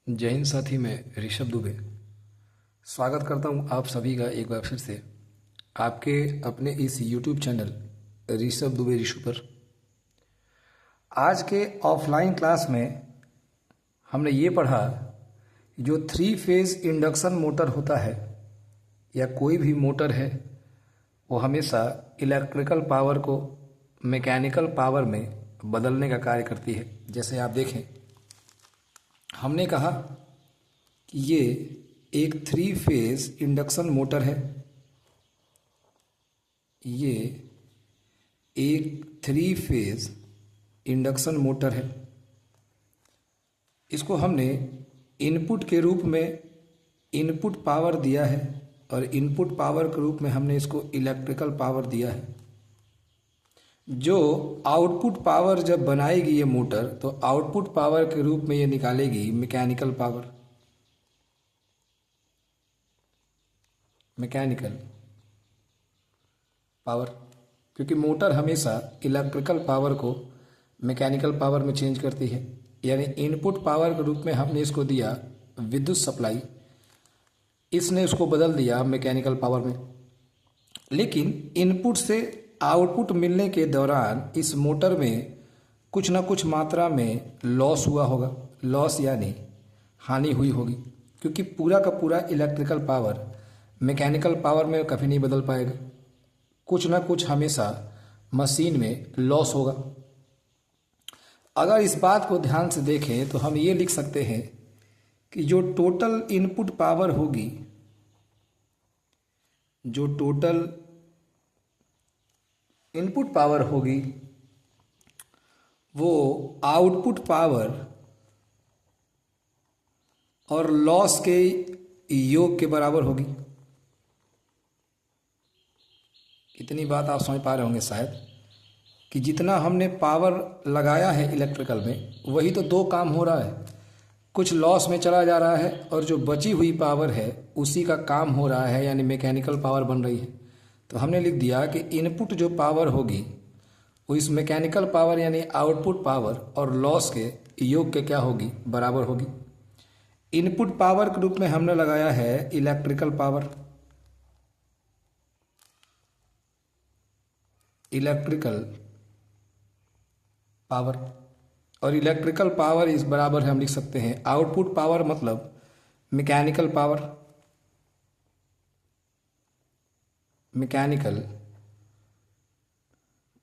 जय हिंद साथी। मैं ऋषभ दुबे स्वागत करता हूं आप सभी का एक बार फिर से आपके अपने इस YouTube चैनल ऋषभ दुबे ऋषु पर। आज के ऑफलाइन क्लास में हमने ये पढ़ा, जो 3 फेज इंडक्शन मोटर होता है या कोई भी मोटर है, वो हमेशा इलेक्ट्रिकल पावर को मैकेनिकल पावर में बदलने का कार्य करती है। जैसे आप देखें, हमने कहा कि ये एक 3 फेज इंडक्शन मोटर है। ये एक 3 फेज इंडक्शन मोटर है। इसको हमने इनपुट के रूप में इनपुट पावर दिया है और इनपुट पावर के रूप में हमने इसको इलेक्ट्रिकल पावर दिया है। जो आउटपुट पावर जब बनाएगी ये मोटर, तो आउटपुट पावर के रूप में ये निकालेगी मैकेनिकल पावर। मैकेनिकल पावर, क्योंकि मोटर हमेशा इलेक्ट्रिकल पावर को मैकेनिकल पावर में चेंज करती है। यानी इनपुट पावर के रूप में हमने इसको दिया विद्युत सप्लाई, इसने उसको बदल दिया मैकेनिकल पावर में। लेकिन इनपुट से आउटपुट मिलने के दौरान इस मोटर में कुछ ना कुछ मात्रा में लॉस हुआ होगा। लॉस यानी हानि हुई होगी, क्योंकि पूरा का पूरा इलेक्ट्रिकल पावर मैकेनिकल पावर में कभी नहीं बदल पाएगा। कुछ ना कुछ हमेशा मशीन में लॉस होगा। अगर इस बात को ध्यान से देखें तो हम ये लिख सकते हैं कि जो टोटल इनपुट पावर होगी, जो टोटल इनपुट पावर होगी, वो आउटपुट पावर और लॉस के योग के बराबर होगी। इतनी बात आप समझ पा रहे होंगे शायद, कि जितना हमने पावर लगाया है इलेक्ट्रिकल में, वही तो दो काम हो रहा है। कुछ लॉस में चला जा रहा है और जो बची हुई पावर है उसी का काम हो रहा है, यानी मैकेनिकल पावर बन रही है। तो हमने लिख दिया कि इनपुट जो पावर होगी वो इस मैकेनिकल पावर यानी आउटपुट पावर और लॉस के योग के क्या होगी, बराबर होगी। इनपुट पावर के रूप में हमने लगाया है इलेक्ट्रिकल पावर। इलेक्ट्रिकल पावर और इलेक्ट्रिकल पावर इस बराबर है, हम लिख सकते हैं आउटपुट पावर मतलब मैकेनिकल पावर। मैकेनिकल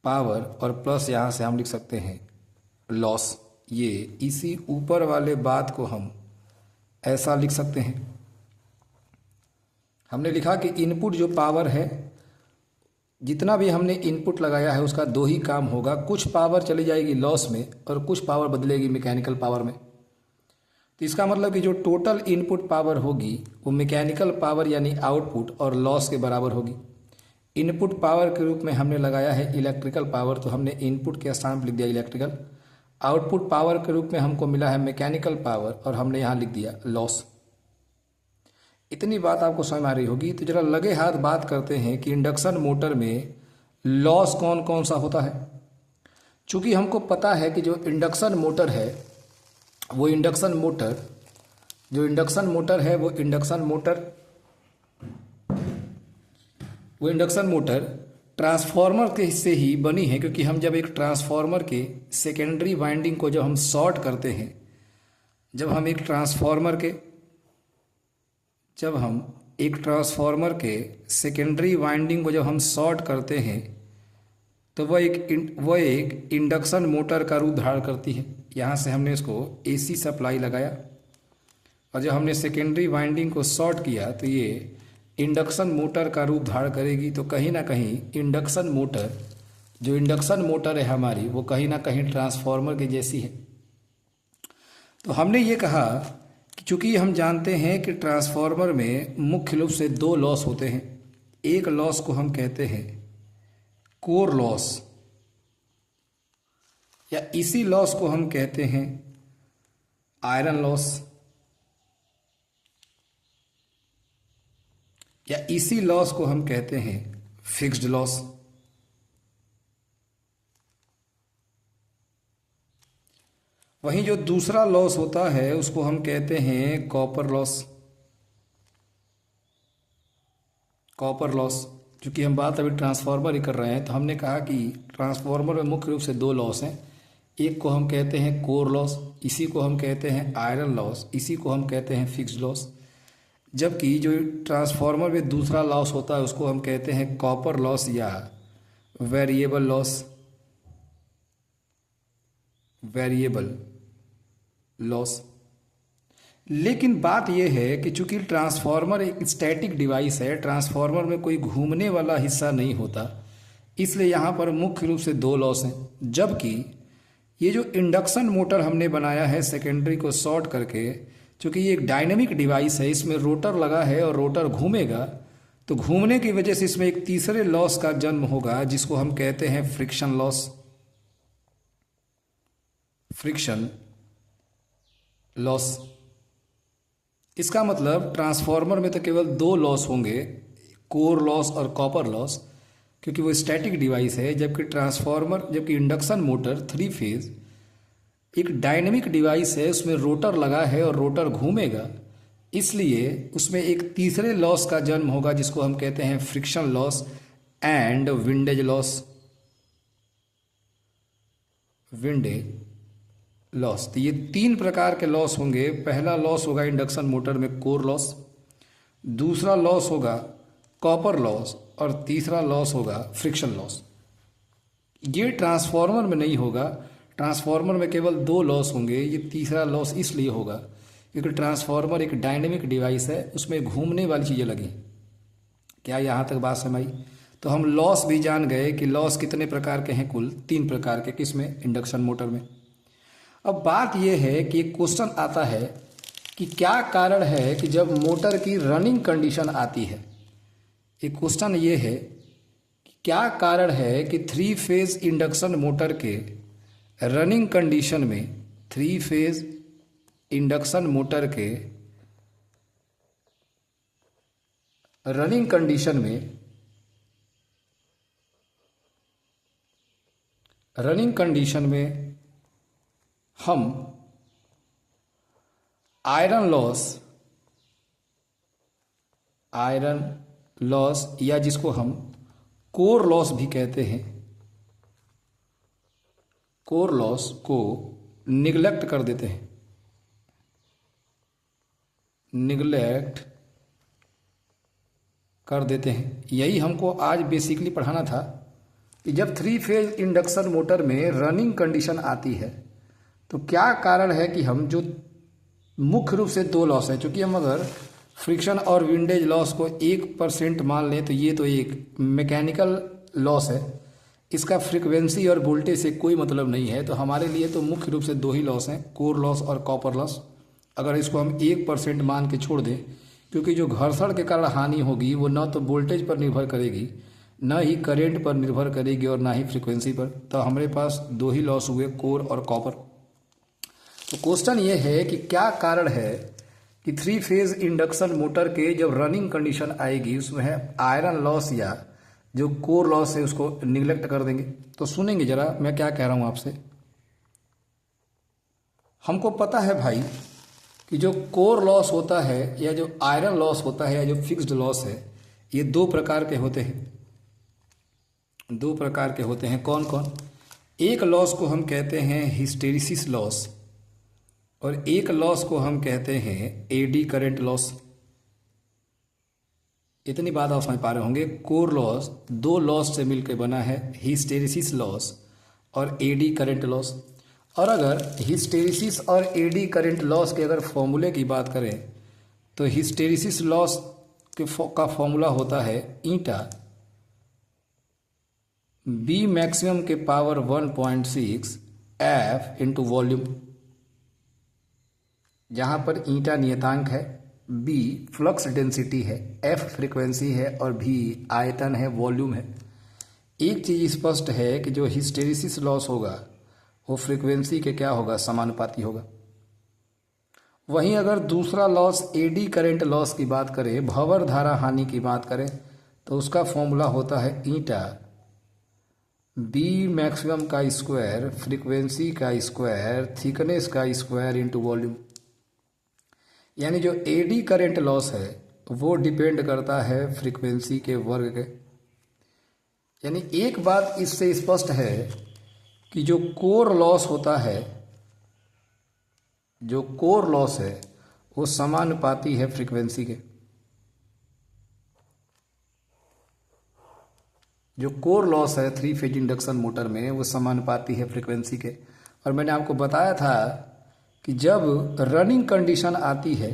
पावर और प्लस यहाँ से हम लिख सकते हैं लॉस। ये इसी ऊपर वाले बात को हम ऐसा लिख सकते हैं। हमने लिखा कि इनपुट जो पावर है, जितना भी हमने इनपुट लगाया है उसका दो ही काम होगा। कुछ पावर चली जाएगी लॉस में और कुछ पावर बदलेगी मैकेनिकल पावर में। तो इसका मतलब कि जो टोटल इनपुट पावर होगी वो मैकेनिकल पावर यानी आउटपुट और लॉस के बराबर होगी। इनपुट पावर के रूप में हमने लगाया है इलेक्ट्रिकल पावर, तो हमने इनपुट के स्थान पर लिख दिया इलेक्ट्रिकल। आउटपुट पावर के रूप में हमको मिला है मैकेनिकल पावर और हमने यहाँ लिख दिया लॉस। इतनी बात आपको समझ में आ रही होगी। तो जरा लगे हाथ बात करते हैं कि इंडक्शन मोटर में लॉस कौन कौन सा होता है। चूंकि हमको पता है कि जो इंडक्शन मोटर है वो इंडक्शन मोटर ट्रांसफार्मर के हिस्से ही बनी है। क्योंकि हम जब एक ट्रांसफार्मर के सेकेंडरी वाइंडिंग को जब हम शॉर्ट करते हैं, जब हम एक ट्रांसफार्मर के सेकेंडरी वाइंडिंग को जब हम शॉर्ट करते हैं, तो वह एक इंडक्शन मोटर का रूप धारण करती है। यहाँ से हमने इसको AC सप्लाई लगाया और जब हमने सेकेंडरी वाइंडिंग को शॉर्ट किया तो ये इंडक्शन मोटर का रूप धारण करेगी। तो कहीं ना कहीं इंडक्शन मोटर है हमारी, वो कहीं ना कहीं ट्रांसफार्मर की जैसी है। तो हमने ये कहा कि चूंकि हम जानते हैं कि ट्रांसफार्मर में मुख्य रूप से दो लॉस होते हैं। एक लॉस को हम कहते हैं कोर लॉस, या इसी लॉस को हम कहते हैं आयरन लॉस, या इसी लॉस को हम कहते हैं फिक्स्ड लॉस। वहीं जो दूसरा लॉस होता है उसको हम कहते हैं कॉपर लॉस। कॉपर लॉस, क्योंकि हम बात अभी ट्रांसफार्मर ही कर रहे हैं तो हमने कहा कि ट्रांसफार्मर में मुख्य रूप से दो लॉस हैं। एक को हम कहते हैं कोर लॉस, इसी को हम कहते हैं आयरन लॉस, इसी को हम कहते हैं फिक्स्ड लॉस। जबकि जो ट्रांसफार्मर में दूसरा लॉस होता है उसको हम कहते हैं कॉपर लॉस या वेरिएबल लॉस। Variable loss. लेकिन बात यह है कि चूंकि ट्रांसफार्मर एक स्टैटिक डिवाइस है, ट्रांसफार्मर में कोई घूमने वाला हिस्सा नहीं होता, इसलिए यहाँ पर मुख्य रूप से दो लॉस हैं। जबकि ये जो इंडक्शन मोटर हमने बनाया है सेकेंडरी को शॉर्ट करके, चूंकि ये एक डायनेमिक डिवाइस है, इसमें रोटर लगा है और रोटर घूमेगा, तो घूमने की वजह से इसमें एक तीसरे लॉस का जन्म होगा जिसको हम कहते हैं फ्रिक्शन लॉस। Friction loss. इसका मतलब ट्रांसफार्मर में तो केवल दो लॉस होंगे, कोर लॉस और कॉपर लॉस, क्योंकि वो स्टैटिक डिवाइस है। जबकि इंडक्शन मोटर 3 फेज एक डायनेमिक डिवाइस है, उसमें रोटर लगा है और रोटर घूमेगा, इसलिए उसमें एक तीसरे लॉस का जन्म होगा जिसको हम कहते हैं friction loss and windage loss. Windage loss. तो ये 3 प्रकार के लॉस होंगे। पहला लॉस होगा इंडक्शन मोटर में कोर लॉस, दूसरा लॉस होगा कॉपर लॉस और तीसरा लॉस होगा फ्रिक्शन लॉस। ये ट्रांसफार्मर में नहीं होगा, ट्रांसफार्मर में केवल 2 लॉस होंगे। ये तीसरा लॉस इसलिए होगा क्योंकि ट्रांसफार्मर एक डायनेमिक डिवाइस है, उसमें घूमने वाली चीज़ें लगी। क्या यहाँ तक बात समझ आई? तो हम लॉस भी जान गए कि लॉस कितने प्रकार के हैं, कुल 3 प्रकार के। किसमें? इंडक्शन मोटर में। अब बात यह है कि एक क्वेश्चन आता है कि क्या कारण है कि जब मोटर की रनिंग कंडीशन आती है, एक क्वेश्चन ये है कि क्या कारण है कि 3 फेज इंडक्शन मोटर के रनिंग कंडीशन में, 3 फेज इंडक्शन मोटर के रनिंग कंडीशन में हम आयरन लॉस या जिसको हम कोर लॉस भी कहते हैं, कोर लॉस को निगलेक्ट कर देते हैं। यही हमको आज बेसिकली पढ़ाना था कि जब 3 फेज इंडक्शन मोटर में रनिंग कंडीशन आती है तो क्या कारण है कि हम जो मुख्य रूप से 2 लॉस है, क्योंकि हम अगर फ्रिक्शन और विंडेज लॉस को 1% मान लें तो ये तो एक मैकेनिकल लॉस है, इसका फ्रीक्वेंसी और वोल्टेज से कोई मतलब नहीं है। तो हमारे लिए तो मुख्य रूप से 2 ही लॉस हैं, कोर लॉस और कॉपर लॉस। अगर इसको हम 1% मान के छोड़ दें, क्योंकि जो घर्षण के कारण हानि होगी वो न तो वोल्टेज पर निर्भर करेगी, न ही करंट पर निर्भर करेगी और ना ही फ्रीक्वेंसी पर, तो हमारे पास 2 ही लॉस हुए, कोर और कॉपर। तो क्वेश्चन ये है कि क्या कारण है कि 3 फेज इंडक्शन मोटर के जब रनिंग कंडीशन आएगी उसमें है आयरन लॉस या जो कोर लॉस है उसको निगलेक्ट कर देंगे। तो सुनेंगे जरा मैं क्या कह रहा हूं आपसे। हमको पता है भाई कि जो कोर लॉस होता है या जो आयरन लॉस होता है या जो फिक्स्ड लॉस है, ये 2 प्रकार के होते हैं। 2 प्रकार के होते हैं। कौन कौन? एक लॉस को हम कहते हैं हिस्टेरिसिस लॉस और एक लॉस को हम कहते हैं एडी करंट लॉस। इतनी बात आप समझ पा रहे होंगे। कोर लॉस 2 लॉस से मिलकर बना है, हिस्टेरिसिस लॉस और एडी करंट लॉस। और अगर हिस्टेरिसिस और एडी करंट लॉस के अगर फॉर्मूले की बात करें तो हिस्टेरिसिस लॉस का फॉर्मूला होता है ईटा बी मैक्सिमम के पावर 1.6 एफ इंटू वॉल्यूम, जहां पर ईटा नियतांक है, बी फ्लक्स डेंसिटी है, एफ फ्रीक्वेंसी है और भी आयतन है, वॉल्यूम है। एक चीज स्पष्ट है कि जो हिस्टेरिसिस लॉस होगा वो फ्रीक्वेंसी के क्या होगा? समानुपाती होगा। वहीं अगर दूसरा लॉस एडी करंट लॉस की बात करें, भंवर धारा हानि की बात करें, तो उसका फॉर्मूला होता है ईटा बी मैक्सिमम का स्क्वायर, फ्रीक्वेंसी का स्क्वायर, थिकनेस का स्क्वायर इंटू वॉल्यूम। यानी जो एडी करंट लॉस है वो डिपेंड करता है फ्रीक्वेंसी के वर्ग के। यानी एक बात इससे स्पष्ट है कि जो कोर लॉस होता है, जो कोर लॉस है वो समानुपाती है फ्रीक्वेंसी के। जो कोर लॉस है थ्री फेज इंडक्शन मोटर में वो समानुपाती है फ्रीक्वेंसी के। और मैंने आपको बताया था कि जब रनिंग कंडीशन आती है,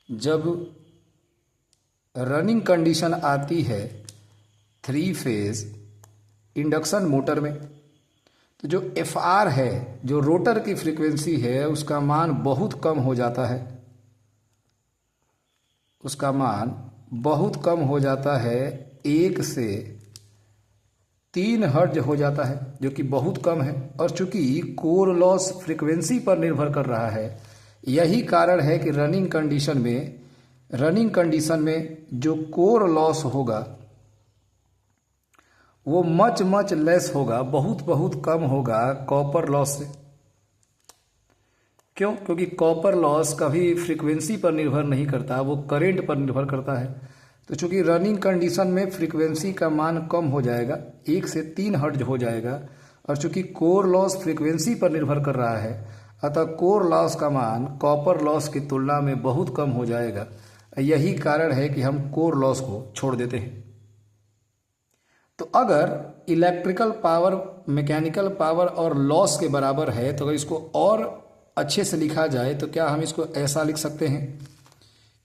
जब रनिंग कंडीशन आती है थ्री फेज इंडक्शन मोटर में, तो जो एफ आर है, जो रोटर की फ्रीक्वेंसी है, उसका मान बहुत कम हो जाता है। उसका मान बहुत कम हो जाता है, 1 से 3 हर्ट्ज हो जाता है, जो कि बहुत कम है। और चूंकि कोर लॉस फ्रीक्वेंसी पर निर्भर कर रहा है, यही कारण है कि रनिंग कंडीशन में जो कोर लॉस होगा वो मच लेस होगा, बहुत कम होगा कॉपर लॉस से। क्यों? क्योंकि कॉपर लॉस कभी फ्रीक्वेंसी पर निर्भर नहीं करता, वो करंट पर निर्भर करता है। तो चूंकि रनिंग कंडीशन में फ्रीक्वेंसी का मान कम हो जाएगा, 1 से 3 हर्ट्ज हो जाएगा, और चूंकि कोर लॉस फ्रीक्वेंसी पर निर्भर कर रहा है, अतः कोर लॉस का मान कॉपर लॉस की तुलना में बहुत कम हो जाएगा। यही कारण है कि हम कोर लॉस को छोड़ देते हैं। तो अगर इलेक्ट्रिकल पावर मैकेनिकल पावर और लॉस के बराबर है, तो अगर इसको और अच्छे से लिखा जाए तो क्या हम इसको ऐसा लिख सकते हैं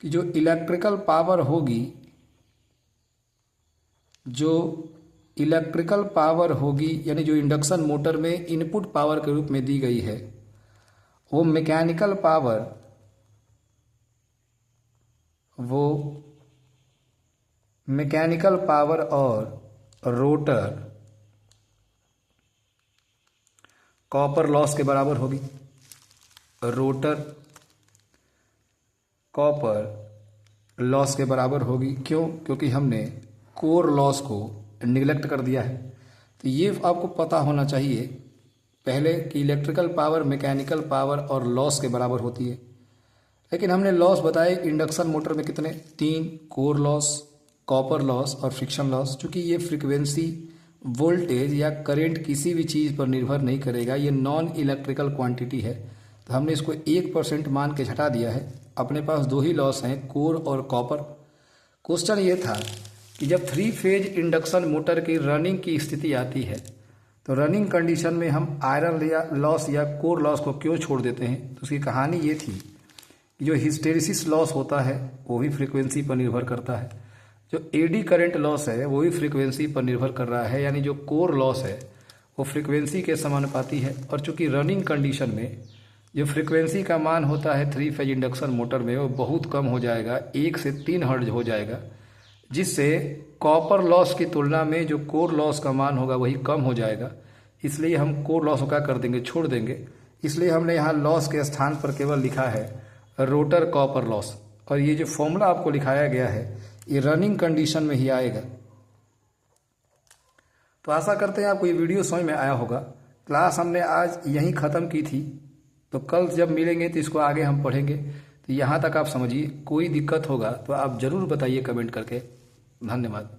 कि जो इलेक्ट्रिकल पावर होगी, यानी जो इंडक्शन मोटर में इनपुट पावर के रूप में दी गई है, वो मैकेनिकल पावर और रोटर कॉपर लॉस के बराबर होगी। रोटर कॉपर लॉस के बराबर होगी। क्यों? क्योंकि हमने कोर लॉस को निगलेक्ट कर दिया है। तो ये आपको पता होना चाहिए पहले कि इलेक्ट्रिकल पावर मैकेनिकल पावर और लॉस के बराबर होती है। लेकिन हमने लॉस बताए इंडक्शन मोटर में कितने? 3, कोर लॉस, कॉपर लॉस और फ्रिक्शन लॉस। चूँकि ये फ्रीक्वेंसी, वोल्टेज या करंट किसी भी चीज़ पर निर्भर नहीं करेगा, ये नॉन इलेक्ट्रिकल क्वांटिटी है, तो हमने इसको 1% मान के घटा दिया है। अपने पास 2 ही लॉस हैं, कोर और कॉपर। क्वेश्चन ये था कि जब 3 फेज इंडक्शन मोटर की रनिंग की स्थिति आती है, तो रनिंग कंडीशन में हम आयरन लॉस या कोर लॉस को क्यों छोड़ देते हैं? तो उसकी कहानी ये थी कि जो हिस्टेरिसिस लॉस होता है वो भी फ्रीक्वेंसी पर निर्भर करता है, जो एडी करंट लॉस है वो भी फ्रीक्वेंसी पर निर्भर कर रहा है, यानी जो कोर लॉस है वो फ्रीक्वेंसी के समानुपाती है। और चूंकि रनिंग कंडीशन में जो फ्रीक्वेंसी का मान होता है 3 फेज इंडक्शन मोटर में वो बहुत कम हो जाएगा, 1 से 3 हर्ट्ज हो जाएगा, जिससे कॉपर लॉस की तुलना में जो कोर लॉस का मान होगा वही कम हो जाएगा। इसलिए हम कोर लॉस को क्या कर देंगे? छोड़ देंगे। इसलिए हमने यहाँ लॉस के स्थान पर केवल लिखा है रोटर कॉपर लॉस। और ये जो फॉर्मूला आपको लिखाया गया है ये रनिंग कंडीशन में ही आएगा। तो आशा करते हैं आपको ये वीडियो समझ में आया होगा। क्लास हमने आज यहीं ख़त्म की थी, तो कल जब मिलेंगे तो इसको आगे हम पढ़ेंगे। तो यहाँ तक आप समझिए, कोई दिक्कत होगा तो आप ज़रूर बताइए कमेंट करके। धन्यवाद।